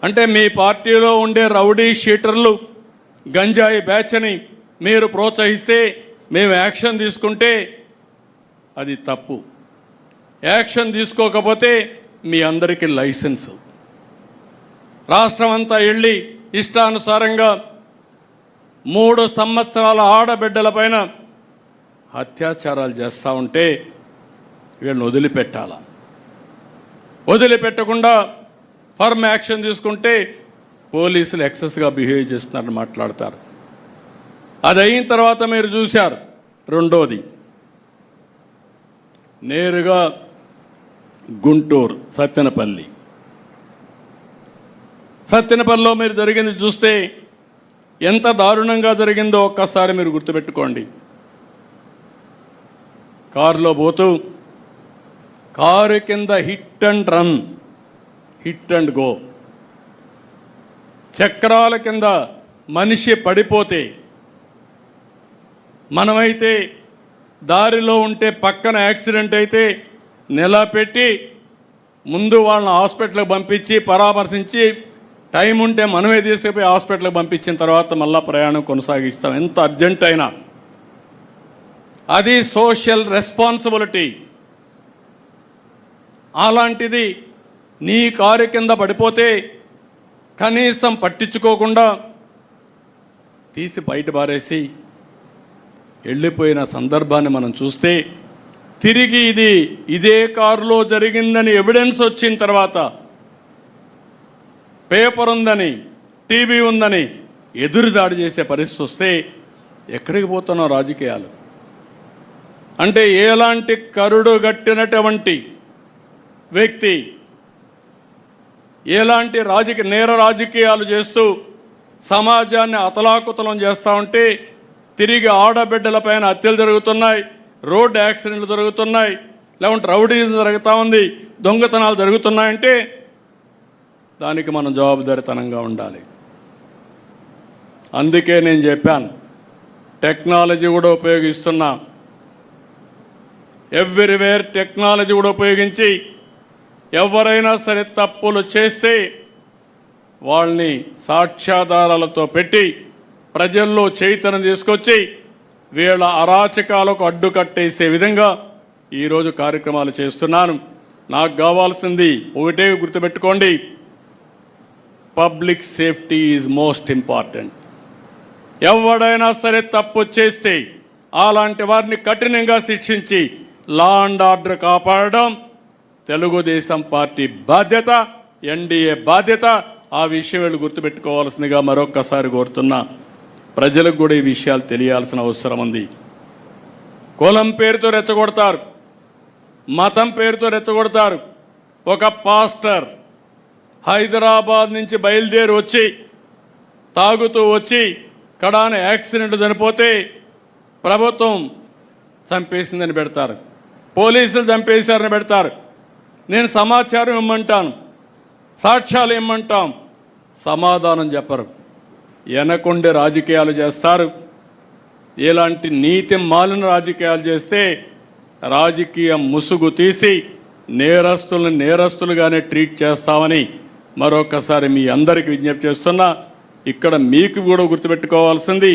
అంటే మీ పార్టీలో ఉండే రౌడీ షీటర్లు గంజాయి బ్యాచ్ని మీరు ప్రోత్సహిస్తే మేము యాక్షన్ తీసుకుంటే అది తప్పు. యాక్షన్ తీసుకోకపోతే మీ అందరికీ లైసెన్సు. రాష్ట్రం అంతా వెళ్ళి ఇష్టానుసారంగా 3 సంవత్సరాల ఆడబిడ్డలపైన అత్యాచారాలు చేస్తూ ఉంటే వీళ్ళని వదిలిపెట్టాలా? వదిలిపెట్టకుండా ఫర్మ్ యాక్షన్ తీసుకుంటే పోలీసులు ఎక్సెస్గా బిహేవ్ చేస్తున్నారని మాట్లాడతారు. అది అయిన తర్వాత మీరు చూశారు. రెండోది నేరుగా గుంటూరు సత్తెనపల్లిలో మీరు జరిగింది చూస్తే ఎంత దారుణంగా జరిగిందో ఒక్కసారి మీరు గుర్తుపెట్టుకోండి. కారులో పోతూ కారు కింద హిట్ అండ్ గో, చక్రాల కింద మనిషి పడిపోతే మనమైతే దారిలో ఉంటే పక్కన యాక్సిడెంట్ అయితే నిలబెట్టి ముందు వాళ్ళని హాస్పిటల్కి పంపించి పరామర్శించి టైం ఉంటే మనమే తీసుకుపోయి హాస్పిటల్కి పంపించిన తర్వాత మళ్ళీ ప్రయాణం కొనసాగిస్తాం, ఎంత అర్జెంట్ అయినా. అది సోషల్ రెస్పాన్సిబిలిటీ. అలాంటిది నీ కారు కింద పడిపోతే కనీసం పట్టించుకోకుండా తీసి బయట పారేసి వెళ్ళిపోయిన సందర్భాన్ని మనం చూస్తే, తిరిగి ఇదే కారులో జరిగిందని ఎవిడెన్స్ వచ్చిన తర్వాత, పేపర్ ఉందని టీవీ ఉందని ఎదురుదాడి చేసే పరిస్థితి వస్తే ఎక్కడికి పోతున్నాం రాజకీయాలు? అంటే ఎలాంటి కరుడు గట్టినటువంటి వ్యక్తి ఎలాంటి నేర రాజకీయాలు చేస్తూ సమాజాన్ని అతలాకుతలం చేస్తూ ఉంటే తిరిగి ఆడబిడ్డలపైన హత్యలు జరుగుతున్నాయి, రోడ్డు యాక్సిడెంట్లు జరుగుతున్నాయి, లేకుంటే రౌడీజం జరుగుతూ ఉంది, దొంగతనాలు జరుగుతున్నాయంటే దానికి మనం జవాబుదారీతనంగా ఉండాలి. అందుకే నేను చెప్పాను, టెక్నాలజీ కూడా ఉపయోగిస్తున్నా. ఎవ్రీవేర్ టెక్నాలజీ కూడా ఉపయోగించి ఎవరైనా సరే తప్పులు చేస్తే వాళ్ళని సాక్ష్యాధారాలతో పెట్టి ప్రజల్లో చైతన్యం తీసుకొచ్చి వీళ్ళ అరాచకాలకు అడ్డుకట్టేసే విధంగా ఈరోజు కార్యక్రమాలు చేస్తున్నాను. నాకు కావాల్సింది ఒకటే గుర్తుపెట్టుకోండి, public safety is most important. ఎవడైనా సరే తప్పు చేస్తే అలాంటి వారిని కఠినంగా శిక్షించి లా అండ్ ఆర్డర్ కాపాడడం తెలుగుదేశం పార్టీ బాధ్యత, ఎన్డీఏ బాధ్యత. ఆ విషయం వీళ్ళు గుర్తుపెట్టుకోవాల్సిందిగా మరొక్కసారి కోరుతున్నా. ప్రజలకు కూడా ఈ విషయాలు తెలియాల్సిన అవసరం ఉంది. కులం పేరుతో రెచ్చగొడతారు, మతం పేరుతో రెచ్చగొడతారు. ఒక పాస్టర్ హైదరాబాద్ నుంచి బయలుదేరి వచ్చి తాగుతూ వచ్చి కడాన యాక్సిడెంట్ చనిపోతే ప్రభుత్వం చంపేసిందని పెడతారు, పోలీసులు చంపేశారని పెడతారు. నేను సమాచారం ఇమ్మంటాను, సాక్ష్యాలు ఇమ్మంటాం, సమాధానం చెప్పరు. వెనకుండే రాజకీయాలు చేస్తారు. ఇలాంటి నీతి మాలిన రాజకీయాలు చేస్తే రాజకీయ ముసుగు తీసి నేరస్తులను నేరస్తులుగానే ట్రీట్ చేస్తామని మరొకసారి మీ అందరికీ విజ్ఞప్తి చేస్తున్నా. ఇక్కడ మీకు కూడా గుర్తుపెట్టుకోవాల్సింది,